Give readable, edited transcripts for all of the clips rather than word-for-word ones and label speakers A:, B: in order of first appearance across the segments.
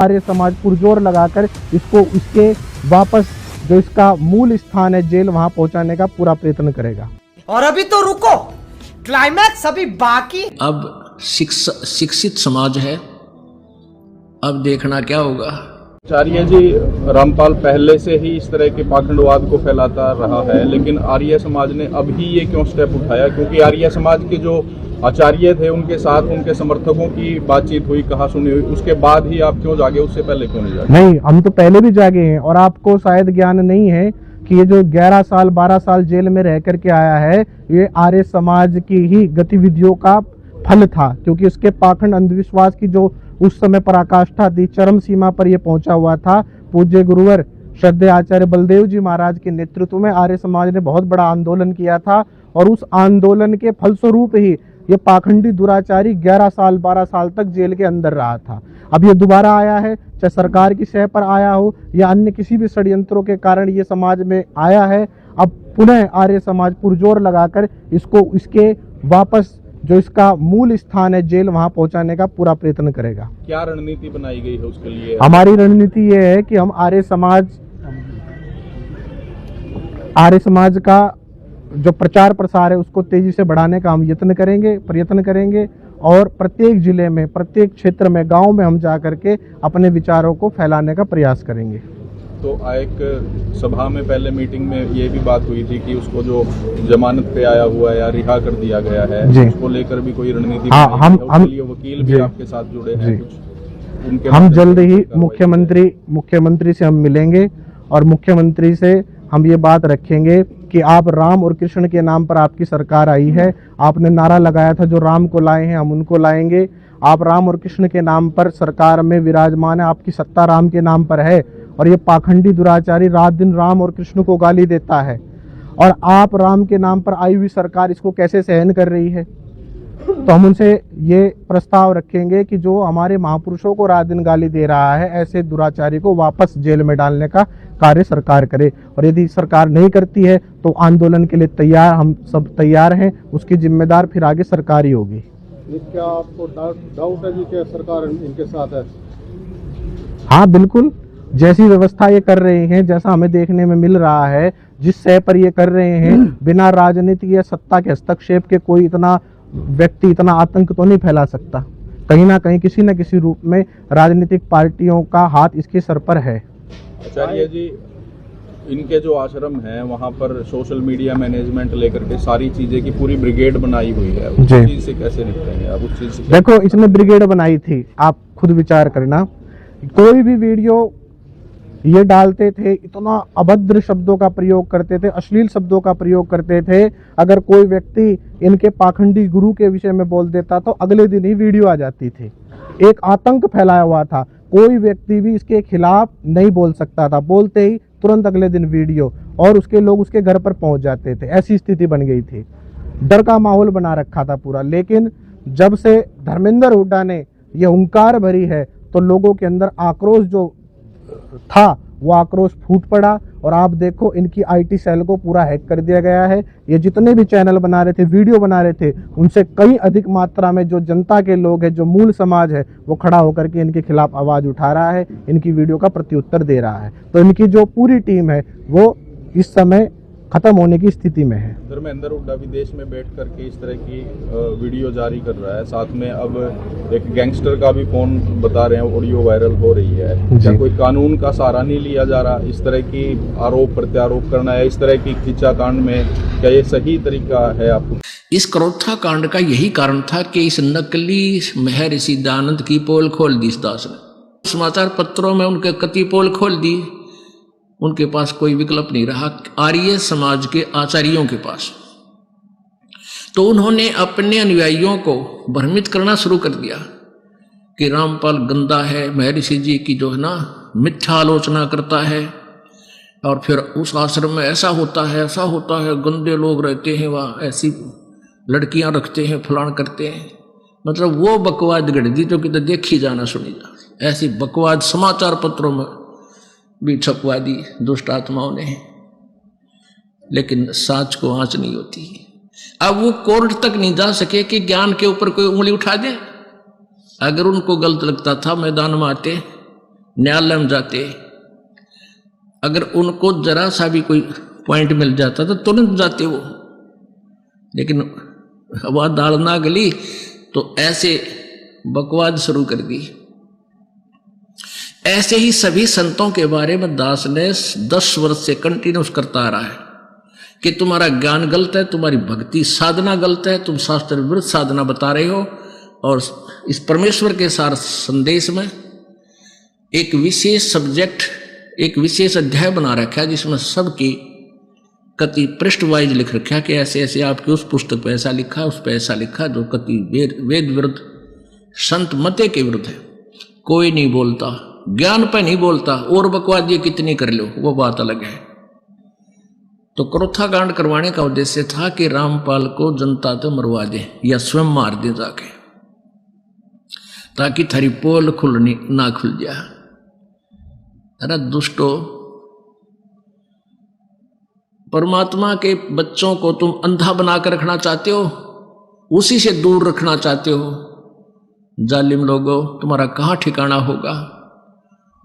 A: आर्य समाज पुरजोर लगाकर इसको इसके वापस जो इसका मूल स्थान है जेल वहां पहुंचाने का पूरा प्रयत्न करेगा।
B: और अभी तो रुको, क्लाइमैक्स अभी बाकी।
C: अब शिक्षित समाज है, अब देखना क्या होगा।
D: आचार्य जी, रामपाल पहले से ही इस तरह के पाखंडवाद को फैलाता रहा है, लेकिन आर्य समाज ने अभी ये क्यों स्टेप उठाया? क्योंकि आर्य समाज के जो आचार्य थे उनके साथ उनके समर्थकों की बातचीत हुई, कहा सुनी हुई, उसके बाद ही आप क्यों जागे? उससे पहले क्यों नहीं जागे?
A: नहीं, हम तो पहले भी जागे हैं। और आपको शायद ज्ञान नहीं है कि ये जो 11 साल 12 साल जेल में रह करके आया है, ये आर्य समाज की ही गतिविधियों का फल था। क्योंकि उसके पाखंड अंधविश्वास की जो उस समय पराकाष्ठा थी, चरम सीमा पर यह पहुंचा हुआ था। पूज्य गुरुवर श्रद्धेय आचार्य बलदेव जी महाराज के नेतृत्व में आर्य समाज ने बहुत बड़ा आंदोलन किया था, और उस आंदोलन के फलस्वरूप ही ये पाखंडी दुराचारी 11 साल 12 साल तक जेल के अंदर रहा था। अब ये दोबारा आया है, चाहे सरकार की शह पर आया हो या अन्य किसी भी षड्यंत्रों के कारण ये समाज में आया है। अब पुनः आर्य समाज पुरजोर लगाकर इसको इसके वापस जो इसका मूल स्थान है जेल वहां पहुंचाने का पूरा प्रयत्न करेगा।
D: क्या रणनीति बनाई गई है उसके लिए?
A: हमारी रणनीति ये है कि हम आर्य समाज का जो प्रचार प्रसार है उसको तेजी से बढ़ाने का हम प्रयत्न करेंगे और प्रत्येक जिले में, प्रत्येक क्षेत्र में, गांव में हम जा करके अपने विचारों को फैलाने का प्रयास करेंगे।
D: तो एक सभा में पहले मीटिंग में ये भी बात हुई थी कि उसको जो जमानत पे आया हुआ है या रिहा कर दिया गया है, उसको लेकर भी कोई रणनीति?
A: हाँ, हम
D: वकील भी आपके साथ जुड़े हैं कुछ, उनके
A: हम जल्द ही मुख्यमंत्री से हम मिलेंगे और मुख्यमंत्री से हम ये बात रखेंगे कि आप राम और कृष्ण के नाम पर आपकी सरकार आई है, आपने नारा लगाया था जो राम को लाए हैं हम उनको लाएंगे। आप राम और कृष्ण के नाम पर सरकार में विराजमान है, आपकी सत्ता राम के नाम पर है, और ये पाखंडी दुराचारी रात दिन राम और कृष्ण को गाली देता है, और आप राम के नाम पर आई हुई सरकार इसको कैसे सहन कर रही है? तो हम उनसे ये प्रस्ताव रखेंगे कि जो हमारे महापुरुषों को रात दिन गाली दे रहा है, ऐसे दुराचारी को वापस जेल में डालने का कार्य सरकार करे। और यदि सरकार नहीं करती है तो आंदोलन के लिए तैयार, हम सब तैयार हैं, उसकी जिम्मेदार फिर आगे सरकार ही होगी।
E: क्या आपको डाउट है जी कि सरकार इनके साथ है?
A: हाँ बिल्कुल, जैसी व्यवस्था ये कर रहे हैं, जैसा हमें देखने में मिल रहा है, जिस शय पर ये कर रहे हैं, बिना राजनीति या सत्ता के हस्तक्षेप के कोई इतना व्यक्ति इतना आतंक तो नहीं फैला सकता। कहीं ना कहीं किसी न किसी रूप में राजनीतिक पार्टियों का हाथ इसके सर पर है।
D: आचार्य जी, इनके जो आश्रम है वहाँ पर सोशल मीडिया मैनेजमेंट लेकर के सारी चीजें की पूरी ब्रिगेड बनाई हुई है, उस चीज से कैसे निपटेंगे आप? उस चीज से
A: देखो, इसने ब्रिगेड बनाई थी, आप खुद विचार करना। कोई भी वीडियो ये डालते थे, इतना अभद्र शब्दों का प्रयोग करते थे, अश्लील शब्दों का प्रयोग करते थे। अगर कोई व्यक्ति इनके पाखंडी गुरु के विषय में बोल देता तो अगले दिन ही वीडियो आ जाती थी। एक आतंक फैलाया हुआ था, कोई व्यक्ति भी इसके खिलाफ नहीं बोल सकता था, बोलते ही तुरंत अगले दिन वीडियो, और उसके लोग उसके घर पर पहुंच जाते थे। ऐसी स्थिति बन गई थी, डर का माहौल बना रखा था पूरा। लेकिन जब से धर्मेंद्र हुड्डा ने यह हुंकार भरी है तो लोगों के अंदर आक्रोश जो था वो आक्रोश फूट पड़ा, और आप देखो इनकी आईटी सेल को पूरा हैक कर दिया गया है। ये जितने भी चैनल बना रहे थे, वीडियो बना रहे थे, उनसे कई अधिक मात्रा में जो जनता के लोग हैं, जो मूल समाज है, वो खड़ा होकर के इनके खिलाफ आवाज उठा रहा है, इनकी वीडियो का प्रत्युत्तर दे रहा है। तो इनकी जो पूरी टीम है वो इस समय खत्म होने की स्थिति में है।
D: धर्मेंद्र हुड्डा विदेश में बैठ करके इस तरह की वीडियो जारी कर रहा है, साथ में अब एक गैंगस्टर का भी फोन बता रहे हैं, ऑडियो वायरल हो रही है। क्या कोई कानून का सहारा नहीं लिया जा रहा इस तरह की आरोप प्रत्यारोप करना है? इस तरह की खिंचा कांड में क्या ये सही तरीका है आपको?
C: इस क्रोथा कांड का यही कारण था कि इस नकली महर्षि दयानंद की पोल खोल दी इस दास ने। समाचार पत्रों में उनके कति पोल खोल दी, उनके पास कोई विकल्प नहीं रहा आर्य समाज के आचार्यों के पास। तो उन्होंने अपने अनुयायियों को भ्रमित करना शुरू कर दिया कि रामपाल गंदा है, महर्षि जी की जो है ना मिथ्या आलोचना करता है, और फिर उस आश्रम में ऐसा होता है, ऐसा होता है, गंदे लोग रहते हैं वहाँ, ऐसी लड़कियां रखते हैं, फलान करते हैं। मतलब वो बकवाद गढ़ दी जो कि तो देखी जाना सुनी जा, ऐसी बकवाद समाचार पत्रों में भी छपवा दी दुष्ट आत्माओं ने। लेकिन साच को आंच नहीं होती। अब वो कोर्ट तक नहीं जा सके कि ज्ञान के ऊपर कोई उंगली उठा दे। अगर उनको गलत लगता था मैदान में आते न्यायालय में जाते, अगर उनको जरा सा भी कोई पॉइंट मिल जाता तो तुरंत जाते वो, लेकिन हवा दाल ना गली तो ऐसे बकवाद शुरू कर दी। ऐसे ही सभी संतों के बारे में दास ने 10 वर्ष से कंटिन्यूस करता आ रहा है कि तुम्हारा ज्ञान गलत है, तुम्हारी भक्ति साधना गलत है, तुम शास्त्र विरुद्ध साधना बता रहे हो। और इस परमेश्वर के सार संदेश में एक विशेष सब्जेक्ट, एक विशेष अध्याय बना रखा है जिसमें सबकी कति पृष्ठ वाइज लिख रखा है कि ऐसे ऐसे आपकी उस पुस्तक पे ऐसा लिखा है, उस पे ऐसा लिखा है, जो कति वेद विरुद्ध, संत मते के विरुद्ध है। कोई नहीं बोलता, ज्ञान पे नहीं बोलता, और बकवाद ये कितनी कर लो वो बात अलग है। तो क्रोथा कांड करवाने का उद्देश्य था कि रामपाल को जनता तो मरवा दे या स्वयं मार दे जाके, ताकि थारी पोल खुलनी ना खुल जाए। अरे दुष्टो, परमात्मा के बच्चों को तुम अंधा बनाकर रखना चाहते हो, उसी से दूर रखना चाहते हो। जालिम लोगों, तुम्हारा कहाँ ठिकाना होगा।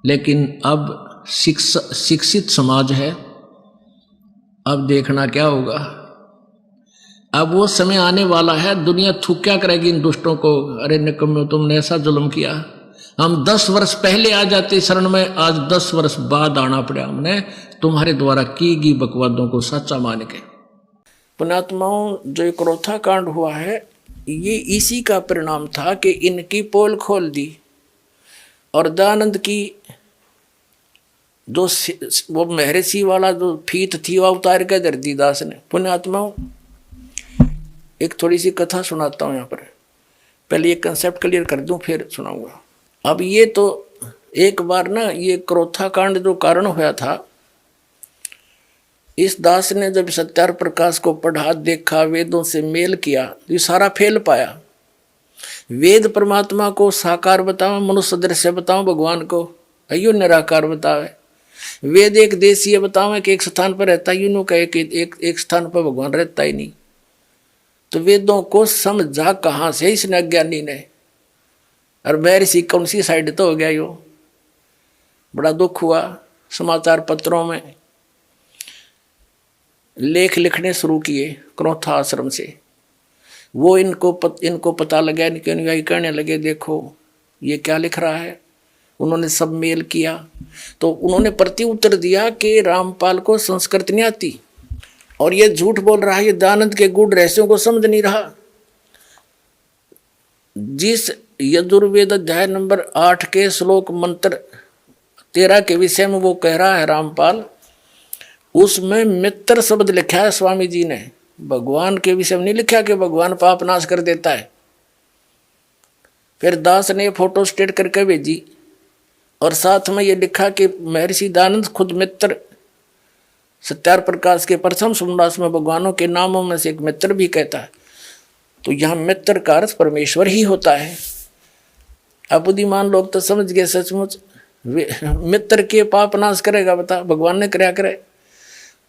C: लेकिन अब शिक्षित समाज है, अब देखना क्या होगा। अब वो समय आने वाला है, दुनिया थूक्या करेगी इन दुष्टों को। अरे निकम्मे, तुमने ऐसा जुल्म किया, हम 10 वर्ष पहले आ जाते शरण में, आज 10 वर्ष बाद आना पड़ा हमने तुम्हारे द्वारा की गई बकवादों को सच्चा मान के। पुण्यात्माओं, जो एक क्रोथा कांड हुआ है, ये इसी का परिणाम था कि इनकी पोल खोल दी। और दयानंद की जो वो महर्षि वाला जो फीत थी वो उतार के धर दी दास ने। पुण्यात्माओं, एक थोड़ी सी कथा सुनाता हूँ यहाँ पर। पहले ये कंसेप्ट क्लियर कर दूं फिर सुनाऊंगा। अब ये तो एक बार ना, ये क्रोथा कांड जो कारण हुआ था, इस दास ने जब सत्यार प्रकाश को पढ़ा, देखा, वेदों से मेल किया, तो ये सारा फेल पाया। वेद परमात्मा को साकार बताओ, मनुष्य दृश्य बताओ, भगवान को अयो निराकार बतावे। वेद एक देशीय बताओ कि एक स्थान पर रहता ही, यूं कहे कि एक स्थान पर भगवान रहता ही नहीं। तो वेदों को समझा कहाँ से इसने अज्ञानी ने। और महर्षि कौन सी साइड तो हो गया यो। बड़ा दुख हुआ। समाचार पत्रों में लेख लिखने शुरू किए क्रोथा आश्रम से। वो इनको पता लगा, इनके अनुयायी कहने लगे, देखो ये क्या लिख रहा है। उन्होंने सब मेल किया तो उन्होंने प्रति उत्तर दिया कि रामपाल को संस्कृत नहीं आती और ये झूठ बोल रहा है, ये दयानंद के गूढ़ रहस्यों को समझ नहीं रहा। जिस यजुर्वेद अध्याय नंबर 8 के श्लोक मंत्र 13 के विषय में वो कह रहा है रामपाल, उसमें मित्र शब्द लिखा है स्वामी जी ने, भगवान के विषय में नहीं लिखा कि भगवान पाप नाश कर देता है। फिर दास ने फोटो स्टेट करके भेजी और साथ में ये लिखा कि महर्षि दयानंद खुद मित्र, सत्यार प्रकाश के प्रथम सुमदास में भगवानों के नामों में से एक मित्र भी कहता है। तो यहाँ मित्र का अर्थ परमेश्वर ही होता है। अब बुद्धिमान लोग तो समझ गए, सचमुच मित्र के पाप नाश करेगा, बता भगवान ने कराया करे।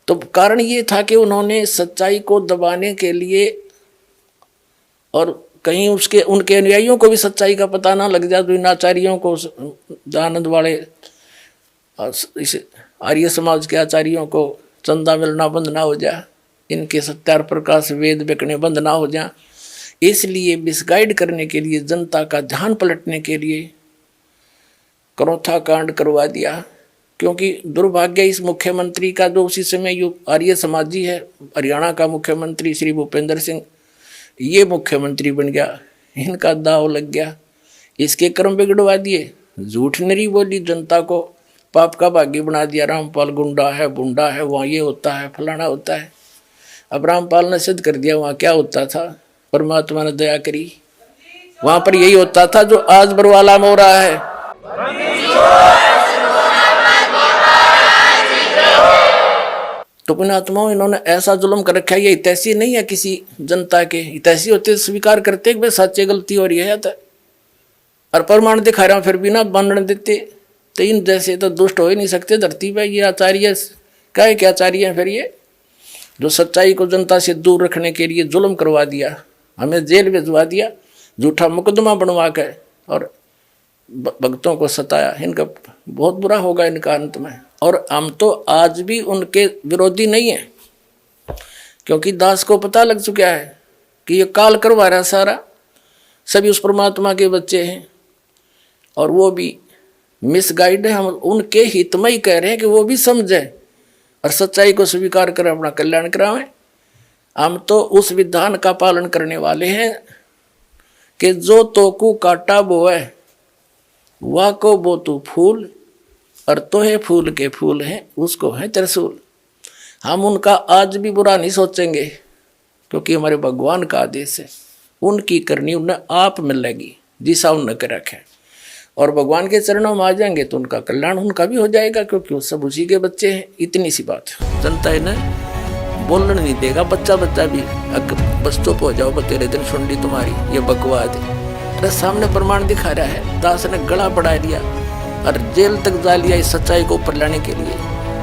C: तो कारण ये था कि उन्होंने सच्चाई को दबाने के लिए और कहीं उनके अनुयायियों को भी सच्चाई का पता ना लग जाए, तो इन आचार्यों को, दयानंद वाले इस आर्य समाज के आचार्यों को चंदा मिलना बंद ना हो जाए, इनके सत्यार प्रकाश वेद बिकने बंद ना हो जाए। इसलिए मिसगाइड करने के लिए, जनता का ध्यान पलटने के लिए क्रोथा कांड करवा दिया। क्योंकि दुर्भाग्य इस मुख्यमंत्री का, जो उसी समय यो आर्य समाजी है, हरियाणा का मुख्यमंत्री श्री भूपेंद्र सिंह, ये मुख्यमंत्री बन गया, इनका दाव लग गया, इसके कर्म बिगड़वा दिए, झूठ नरी बोली, जनता को पाप का भागी बना दिया। रामपाल गुंडा है, बुंडा है, वहाँ ये होता है, फलाना होता है। अब रामपाल ने सिद्ध कर दिया वहाँ क्या होता था, परमात्मा ने दया करी, वहाँ पर यही होता था जो आज बरवाला में हो रहा है। तो पुण्यात्माओं, इन्होंने ऐसा जुल्म कर रखा है, ये हितैषी नहीं है किसी जनता के। हितैषी होते स्वीकार करते कि भाई सच्चे गलती हो रही है, और प्रमाण दिखा रहा हूं फिर भी ना मानने देते। तो इन जैसे तो दुष्ट हो ही नहीं सकते धरती पे। ये आचार्य क्या क्या आचार्य हैं फिर, ये जो सच्चाई को जनता से दूर रखने के लिए जुल्म करवा दिया, हमें जेल भिजवा दिया, झूठा मुकदमा बनवा कर, और भक्तों को सताया, इनका बहुत बुरा होगा इनका अंत में। और हम तो आज भी उनके विरोधी नहीं है, क्योंकि दास को पता लग चुका है कि ये काल करवा रहा सारा, सभी उस परमात्मा के बच्चे हैं और वो भी मिसगाइड है। हम उनके हित में ही कह रहे हैं कि वो भी समझे और सच्चाई को स्वीकार करें, अपना कल्याण करावें। हम तो उस विधान का पालन करने वाले हैं कि जो तोकू काटा बोए वाह को बो तू फूल, और तो है फूल के फूल हैं उसको है त्रिशूल। हम उनका आज भी बुरा नहीं सोचेंगे, क्योंकि हमारे भगवान का आदेश है, उनकी करनी उन्हें आप मिलेगी जिसा उन्हें कर रखे। और भगवान के चरणों में आ जाएंगे तो उनका कल्याण उनका भी हो जाएगा, क्योंकि वो सब उसी के बच्चे हैं। इतनी सी बात है। जनता इन्हें बोलने नहीं देगा, बच्चा बच्चा भी बस चुप हो जाओ, तेरे दिन सुंडी तुम्हारी, ये बकवाद है। अरे सामने प्रमाण दिखा रहा है, दास ने गला बढ़ा लिया और जेल तक जा लिया इस सच्चाई को ऊपर लाने के लिए,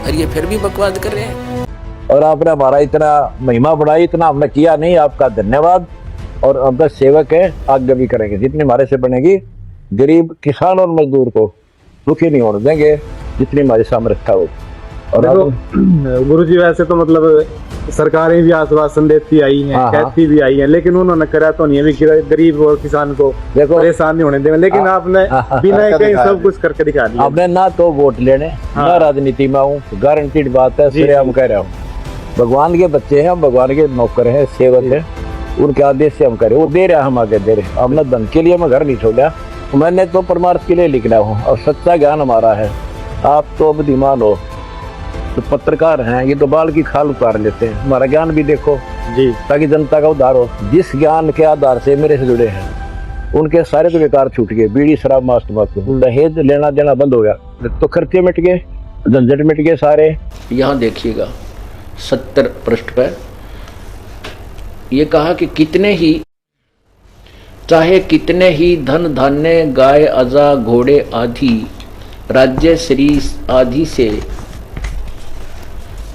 C: और ये फिर भी बकवाद कर रहे हैं।
F: और आपने हमारा इतना महिमा बढ़ाई, इतना हमने किया नहीं, आपका धन्यवाद। और हम तो सेवक है, आगे भी करेंगे जितनी हमारे से बनेगी। गरीब किसान और मजदूर को दुखी नहीं होने देंगे, जितनी हमारी सामर्थ्य हो। और
E: गुरु जी वैसे तो मतलब सरकारें भी आश्वासन देती आई हैं, कहती भी आई हैं, लेकिन उन्होंने करा तो नहीं, अभी गरीब और किसान को देखो परेशान नहीं होने देंगे। लेकिन आपने बिना कहीं सब कुछ करके दिखा दिया।
F: आपने ना तो वोट लेने, ना राजनीति में हूँ, गारंटीड बात है, सिरे हम कह रहे हूँ। भगवान के बच्चे हैं, हम भगवान के नौकर हैं, सेवक हैं, उनके आदेश से हम करें। वो दे रहे, हम आगे दे रहे। हमने धन के लिए मैं घर नहीं छोड़ा, मैंने तो परमार्थ के लिए लिखना हूँ, और सच्चा ज्ञान हमारा है। आप तो अब धीमान हो, तो पत्रकार हैं, ये तो बाल की खाल उतार लेते हैं। हमारा ज्ञान भी देखो जी, ताकि जनता का उद्धार हो। जिस ज्ञान के आधार से मेरे से जुड़े हैं, उनके सारे तो बेकार छूट गए। बीड़ी शराब मांस तंबाकू, दहेज लेना देना बंद हो गया, तो खर्चे मिट गए, झंझट मिट गए सारे।
C: यहाँ देखिएगा 70 पृष्ठ पर ये कहा कि कितने ही चाहे कितने ही धन धान्य गाय अजा घोड़े आदि राज्य श्री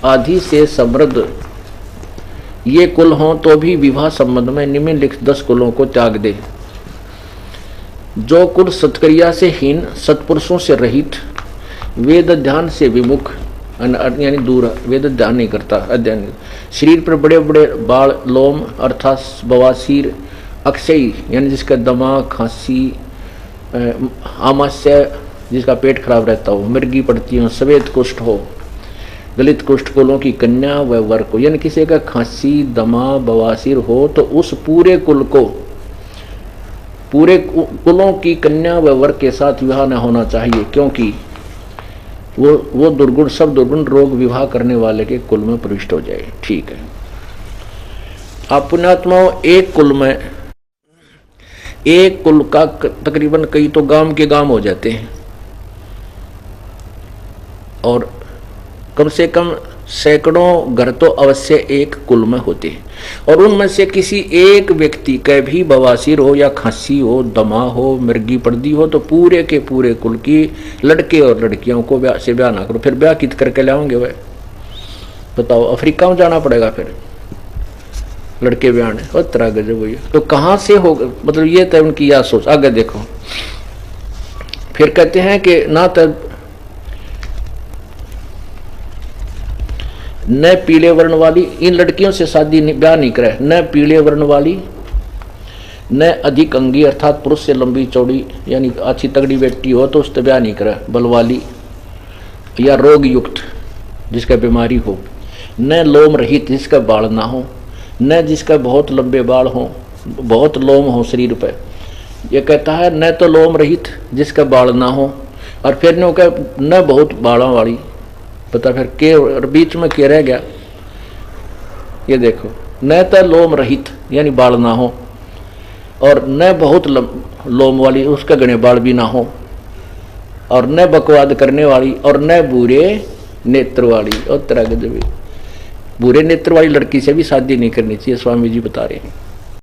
C: आदि से समृद्ध ये कुल हों, तो भी विवाह संबंध में निम्नलिखित 10 कुलों को त्याग दे। जो कुल सत्क्रिया से हीन, सत्पुरुषों से रहित, वेद ध्यान से विमुख यानी दूर, वेद ध्यान नहीं करता, अध्ययन, शरीर पर बड़े बड़े बाल, लोम अर्थात बवासीर, अक्षय यानी जिसका दिमाग, खांसी, आमाशय जिसका पेट खराब रहता हो, मिर्गी पड़ती हो, सफेद कुष्ठ हो, दलित कुष्ठ कुलों की कन्या व वर को, यानी किसी का खांसी, दमा, बवासीर हो तो उस पूरे कुल को, पूरे कुलों की कन्या व वर के साथ विवाह न होना चाहिए, क्योंकि वो दुर्गुण, सब दुर्गुण रोग विवाह करने वाले के कुल में प्रविष्ट हो जाए। ठीक है। आप पुण्यात्माओं, एक कुल का तकरीबन कई तो गांव के गांव हो जाते हैं, और कम से कम सैकड़ों घर तो अवश्य एक कुल में होते हैं, और उनमें से किसी एक व्यक्ति का भी बवासीर हो या खांसी हो, दमा हो, मिर्गी पर्दी हो, तो पूरे के पूरे कुल की लड़के और लड़कियों को ब्याह से ब्याह ना करो। फिर ब्याह कित करके लाओगे वह बताओ? अफ्रीका में जाना पड़ेगा फिर लड़के ब्याह ने, और तरह गजब हुई। तो कहाँ से होगा? मतलब ये तो उनकी या सोच। आगे देखो, फिर कहते हैं कि ना तब न पीले वर्ण वाली, इन लड़कियों से शादी ब्याह नहीं करे, न पीले वर्ण वाली, न अधिक अंगी अर्थात पुरुष से लंबी चौड़ी यानी अच्छी तगड़ी बेटी हो तो उससे ब्याह नहीं करे, बलवाली या रोग युक्त जिसका बीमारी हो, न लोम रहित जिसका बाल ना हो, न जिसका बहुत लंबे बाल हो, बहुत लोम हो शरीर पर। यह कहता है न तो लोम रहित जिसका बाल ना हो, और फिर न बहुत बालों वाली। पता फिर के और बीच में क्या रह गया? ये देखो, न तो लोम रहित यानी बाल ना हो, और न बहुत लोम वाली उसका घने बाल भी ना हो, और न बकवाद करने वाली, और न बुरे नेत्र वाली। और तरह के बुरे नेत्र वाली लड़की से भी शादी नहीं करनी चाहिए, स्वामी जी बता रहे हैं।